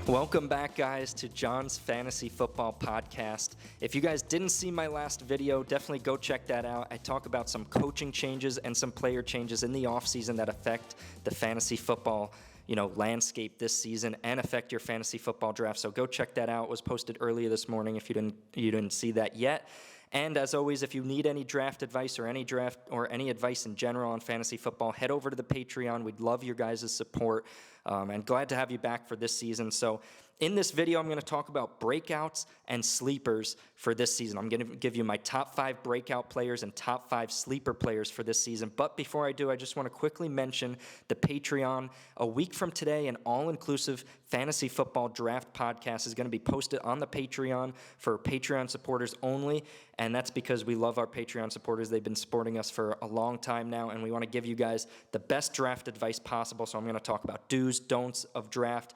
Welcome back, guys, to John's Fantasy Football Podcast. If you guys didn't see my last video, definitely go check that out. I talk about some coaching changes and some player changes in the offseason that affect the fantasy football landscape this season and affect your fantasy football draft. So go check that out. It was posted earlier this morning if you didn't see that yet. And as always, if you need any draft advice or any advice in general on fantasy football, head over to the Patreon. We'd love your guys' support and glad to have you back for this season. So in this video, I'm going to talk about breakouts and sleepers for this season. I'm going to give you my top 5 breakout players and top 5 sleeper players for this season. But before I do, I just want to quickly mention the Patreon. A week from today, an all-inclusive fantasy football draft podcast is going to be posted on the Patreon for Patreon supporters only. And that's because we love our Patreon supporters. They've been supporting us for a long time now, and we want to give you guys the best draft advice possible. So I'm going to talk about do's, don'ts of drafts,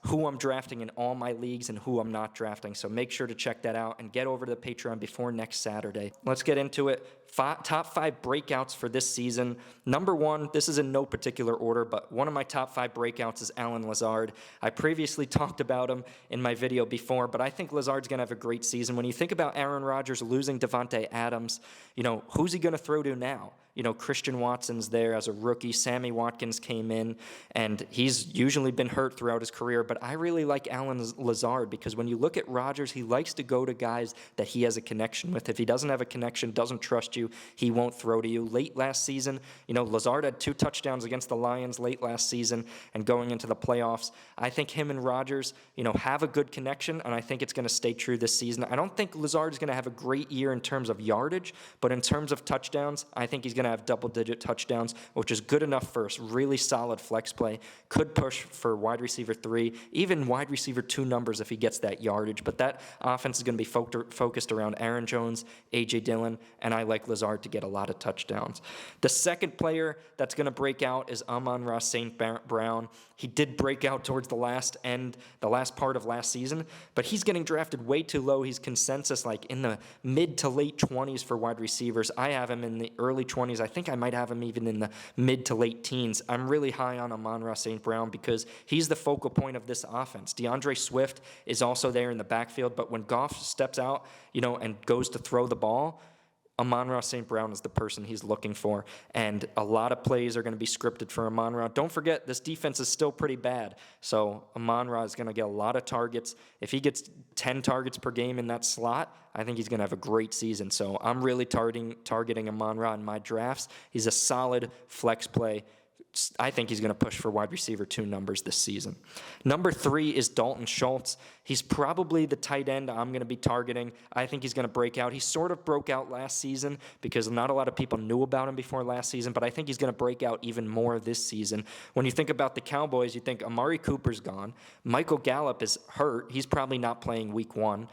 who I'm drafting in all my leagues, and who I'm not drafting. So make sure to check that out and get over to the Patreon before next Saturday. Let's get into it. Top 5 breakouts for this season. Number 1, this is in no particular order, but one of my top 5 breakouts is Allen Lazard. I previously talked about him in my video before, but I think Lazard's going to have a great season. When you think about Aaron Rodgers losing Devontae Adams, who's he going to throw to now? Christian Watson's there as a rookie. Sammy Watkins came in, and he's usually been hurt throughout his career. But I really like Allen Lazard because when you look at Rodgers, he likes to go to guys that he has a connection with. If he doesn't have a connection, doesn't trust you, he won't throw to you. Late last season, Lazard had 2 touchdowns against the Lions late last season and going into the playoffs. I think him and Rodgers, have a good connection, and I think it's going to stay true this season. I don't think Lazard is going to have a great year in terms of yardage, but in terms of touchdowns, I think he's going to have double-digit touchdowns, which is good enough for a really solid flex play. Could push for wide receiver 3, even wide receiver 2 numbers if he gets that yardage. But that offense is going to be focused around Aaron Jones, A.J. Dillon, and I like Lazard to get a lot of touchdowns. The second player that's going to break out is Amon-Ra St. Brown. He did break out towards the last part of last season, but he's getting drafted way too low. He's consensus like in the mid to late 20s for wide receivers. I have him in the early 20s. I think I might have him even in the mid to late teens. I'm really high on Amon-Ra St. Brown because he's the focal point of this offense. DeAndre Swift is also there in the backfield, but when Goff steps out, and goes to throw the ball, Amon-Ra St. Brown is the person he's looking for, and a lot of plays are going to be scripted for Amon-Ra. Don't forget, this defense is still pretty bad, so Amon-Ra is going to get a lot of targets. If he gets 10 targets per game in that slot, I think he's going to have a great season. So I'm really targeting Amon-Ra in my drafts. He's a solid flex play. I think he's going to push for wide receiver 2 numbers this season. Number 3 is Dalton Schultz. He's probably the tight end I'm going to be targeting. I think he's going to break out. He sort of broke out last season because not a lot of people knew about him before last season, but I think he's going to break out even more this season. When you think about the Cowboys, you think Amari Cooper's gone. Michael Gallup is hurt. He's probably not playing week 1.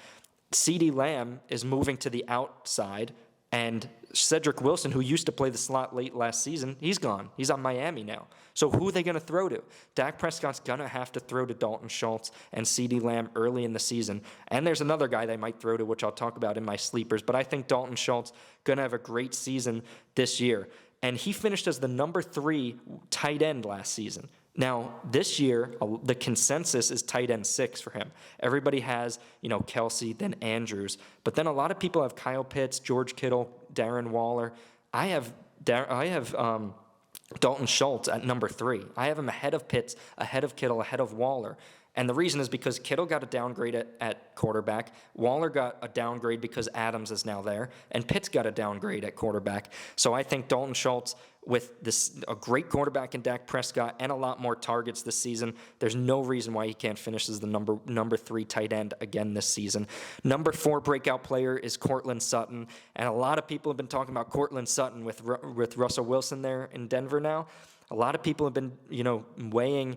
CeeDee Lamb is moving to the outside. And Cedric Wilson, who used to play the slot late last season, he's gone. He's on Miami now. So who are they going to throw to? Dak Prescott's going to have to throw to Dalton Schultz and CeeDee Lamb early in the season. And there's another guy they might throw to, which I'll talk about in my sleepers. But I think Dalton Schultz going to have a great season this year. And he finished as the number 3 tight end last season. Now, this year, the consensus is tight end 6 for him. Everybody has, Kelsey, then Andrews. But then a lot of people have Kyle Pitts, George Kittle, Darren Waller. I have Dalton Schultz at number 3. I have him ahead of Pitts, ahead of Kittle, ahead of Waller. And the reason is because Kittle got a downgrade at quarterback, Waller got a downgrade because Adams is now there, and Pitts got a downgrade at quarterback. So I think Dalton Schultz, with a great quarterback in Dak Prescott and a lot more targets this season, there's no reason why he can't finish as the number 3 tight end again this season. Number 4 breakout player is Courtland Sutton, and a lot of people have been talking about Courtland Sutton with Russell Wilson there in Denver now. A lot of people have been, weighing,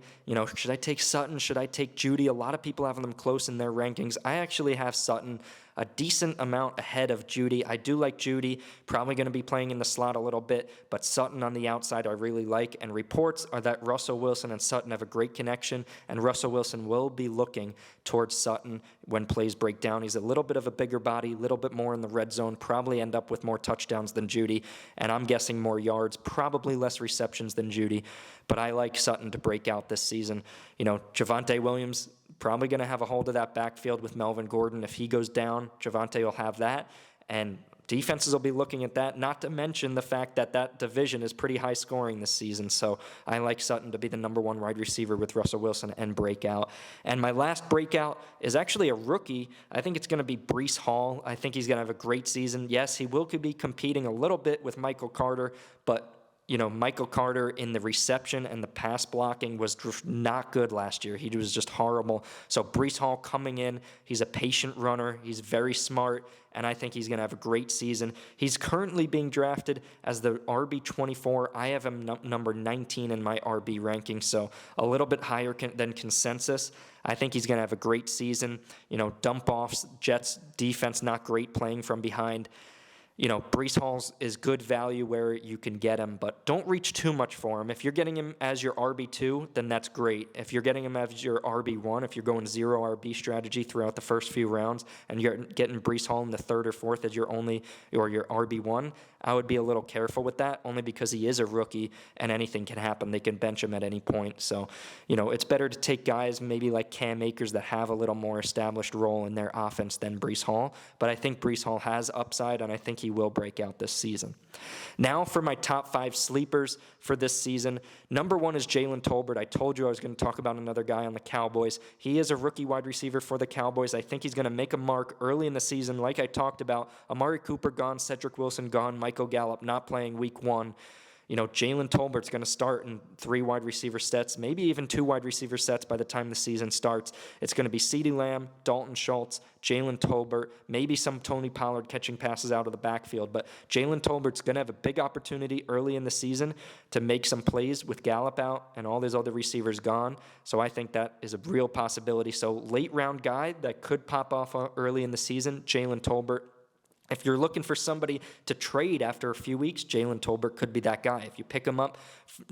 should I take Sutton? Should I take Judy? A lot of people have them close in their rankings. I actually have Sutton a decent amount ahead of Jeudy. I do like Jeudy, probably going to be playing in the slot a little bit, but Sutton on the outside I really like, and reports are that Russell Wilson and Sutton have a great connection, and Russell Wilson will be looking towards Sutton when plays break down. He's a little bit of a bigger body, a little bit more in the red zone, probably end up with more touchdowns than Jeudy, and I'm guessing more yards, probably less receptions than Jeudy, but I like Sutton to break out this season. Javonte Williams probably going to have a hold of that backfield with Melvin Gordon. If he goes down, Javonte will have that, and defenses will be looking at that, not to mention the fact that that division is pretty high scoring this season. So I like Sutton to be the number one wide receiver with Russell Wilson and breakout. And my last breakout is actually a rookie. I think it's going to be Breece Hall. I think he's going to have a great season. Yes, he will be competing a little bit with Michael Carter, but Michael Carter in the reception and the pass blocking was not good last year. He was just horrible. So Breece Hall coming in, he's a patient runner. He's very smart, and I think he's going to have a great season. He's currently being drafted as the RB24. I have him number 19 in my RB ranking, so a little bit higher than consensus. I think he's going to have a great season. Dump-offs, Jets defense not great playing from behind. Breece Hall is good value where you can get him, but don't reach too much for him. If you're getting him as your RB2, then that's great. If you're getting him as your RB1, if you're going zero RB strategy throughout the first few rounds, and you're getting Breece Hall in the third or fourth as your RB1, I would be a little careful with that, only because he is a rookie and anything can happen. They can bench him at any point. So, it's better to take guys maybe like Cam Akers that have a little more established role in their offense than Breece Hall. But I think Breece Hall has upside, and I think he will break out this season. Now for my top 5 sleepers for this season. Number 1 is Jalen Tolbert. I told you I was going to talk about another guy on the Cowboys. He is a rookie wide receiver for the Cowboys. I think he's going to make a mark early in the season. Like I talked about, Amari Cooper gone, Cedric Wilson gone, Michael Gallup not playing week 1. Jalen Tolbert's going to start in 3 wide receiver sets, maybe even 2 wide receiver sets by the time the season starts. It's going to be CeeDee Lamb, Dalton Schultz, Jalen Tolbert, maybe some Tony Pollard catching passes out of the backfield. But Jalen Tolbert's going to have a big opportunity early in the season to make some plays with Gallup out and all these other receivers gone. So I think that is a real possibility. So late round guy that could pop off early in the season, Jalen Tolbert. If you're looking for somebody to trade after a few weeks, Jalen Tolbert could be that guy. If you pick him up,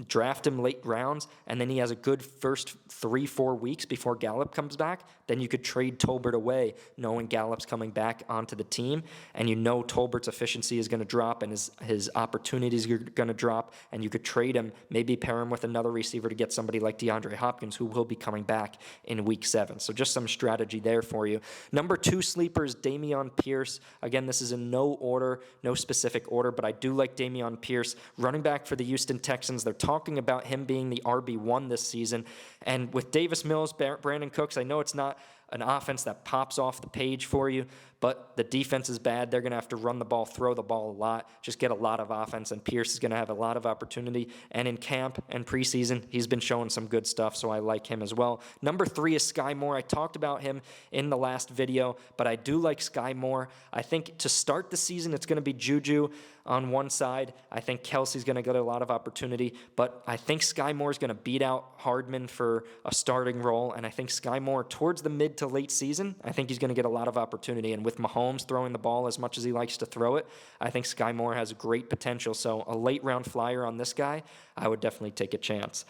draft him late rounds, and then he has a good first 3-4 weeks before Gallup comes back, then you could trade Tolbert away, knowing Gallup's coming back onto the team, and Tolbert's efficiency is going to drop and his opportunities are going to drop, and you could trade him, maybe pair him with another receiver to get somebody like DeAndre Hopkins, who will be coming back in week 7. So just some strategy there for you. Number 2 sleeper is Dameon Pierce. Again, this is in no order, no specific order, but I do like Dameon Pierce, running back for the Houston Texans. They're talking about him being the RB1 this season. And with Davis Mills, Brandon Cooks, I know it's not an offense that pops off the page for you, but the defense is bad. They're going to have to run the ball, throw the ball a lot, just get a lot of offense, and Pierce is going to have a lot of opportunity. And in camp and preseason, he's been showing some good stuff, so I like him as well. Number 3 is Sky Moore. I talked about him in the last video, but I do like Sky Moore. I think to start the season, it's going to be Juju on one side. I think Kelsey's going to get a lot of opportunity, but I think Sky Moore's going to beat out Hardman for a starting role, and I think Sky Moore, towards the mid to late season, I think he's going to get a lot of opportunity, and with Mahomes throwing the ball as much as he likes to throw it, I think Sky Moore has great potential, so a late round flyer on this guy, I would definitely take a chance.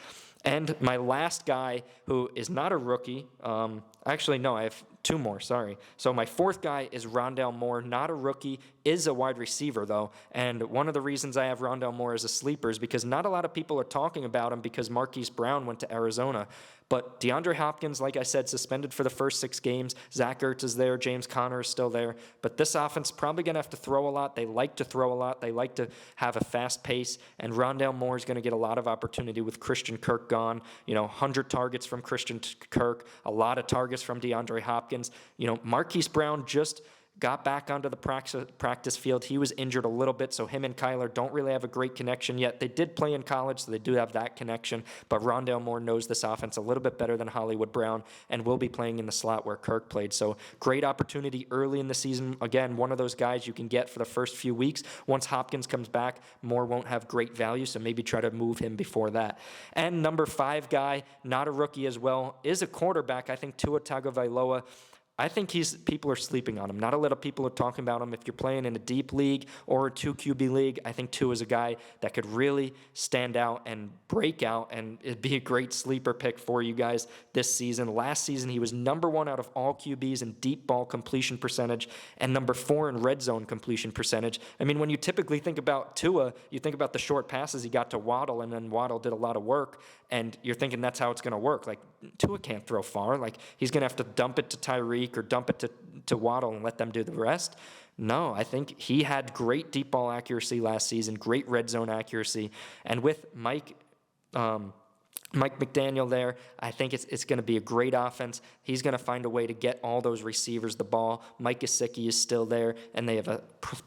And my last guy, who is not a rookie, actually, no, I have 2 more, sorry. So my 4th guy is Rondale Moore, not a rookie, is a wide receiver, though. And one of the reasons I have Rondale Moore as a sleeper is because not a lot of people are talking about him because Marquise Brown went to Arizona. But DeAndre Hopkins, like I said, suspended for the first 6 games. Zach Ertz is there. James Conner is still there. But this offense is probably going to have to throw a lot. They like to throw a lot. They like to have a fast pace. And Rondale Moore is going to get a lot of opportunity with Christian Kirk gone. 100 targets from Christian Kirk, a lot of targets from DeAndre Hopkins. Marquise Brown just got back onto the practice field. He was injured a little bit, so him and Kyler don't really have a great connection yet. They did play in college, so they do have that connection, but Rondale Moore knows this offense a little bit better than Hollywood Brown and will be playing in the slot where Kirk played. So great opportunity early in the season. Again, one of those guys you can get for the first few weeks. Once Hopkins comes back, Moore won't have great value, so maybe try to move him before that. And number 5 guy, not a rookie as well, is a quarterback. I think Tua Tagovailoa, I think people are sleeping on him. Not a lot of people are talking about him. If you're playing in a deep league or a 2 QB league, I think Tua is a guy that could really stand out and break out, and it'd be a great sleeper pick for you guys this season. Last season, he was number 1 out of all QBs in deep ball completion percentage and number 4 in red zone completion percentage. I mean, when you typically think about Tua, you think about the short passes he got to Waddle, and then Waddle did a lot of work, and you're thinking that's how it's going to work. Like, Tua can't throw far. Like, he's going to have to dump it to Tyreek or dump it to Waddle and let them do the rest. No, I think he had great deep ball accuracy last season, great red zone accuracy. And with Mike McDaniel there, I think it's going to be a great offense. He's going to find a way to get all those receivers the ball. Mike Gesicki is still there, and they have a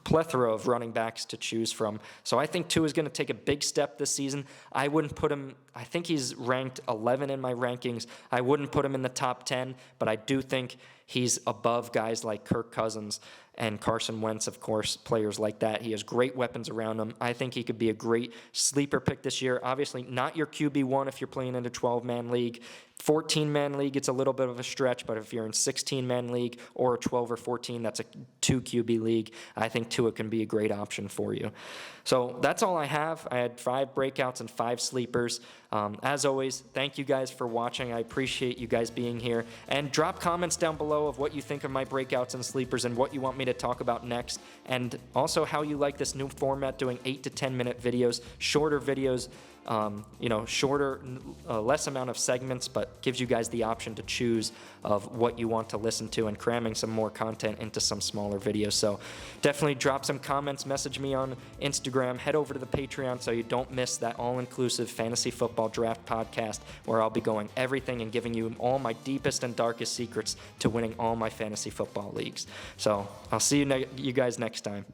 plethora of running backs to choose from. So I think Tua is going to take a big step this season. I wouldn't put him, I think he's ranked 11 in my rankings. I wouldn't put him in the top 10, but I do think he's above guys like Kirk Cousins and Carson Wentz, of course, players like that. He has great weapons around him. I think he could be a great sleeper pick this year. Obviously, not your QB1 if you're playing in a 12-man league. 14-man league, it's a little bit of a stretch, but if you're in 16-man league or a 12 or 14, that's a 2 QB league, I think Tua can be a great option for you. So that's all I have. I had 5 breakouts and 5 sleepers. As always, thank you guys for watching. I appreciate you guys being here. And drop comments down below of what you think of my breakouts and sleepers and what you want me to talk about next. And also how you like this new format, doing 8 to 10-minute videos, shorter videos, shorter, less amount of segments, but gives you guys the option to choose of what you want to listen to and cramming some more content into some smaller videos. So definitely drop some comments, message me on Instagram, head over to the Patreon so you don't miss that all-inclusive fantasy football draft podcast where I'll be going everything and giving you all my deepest and darkest secrets to winning all my fantasy football leagues. So I'll see you guys next time.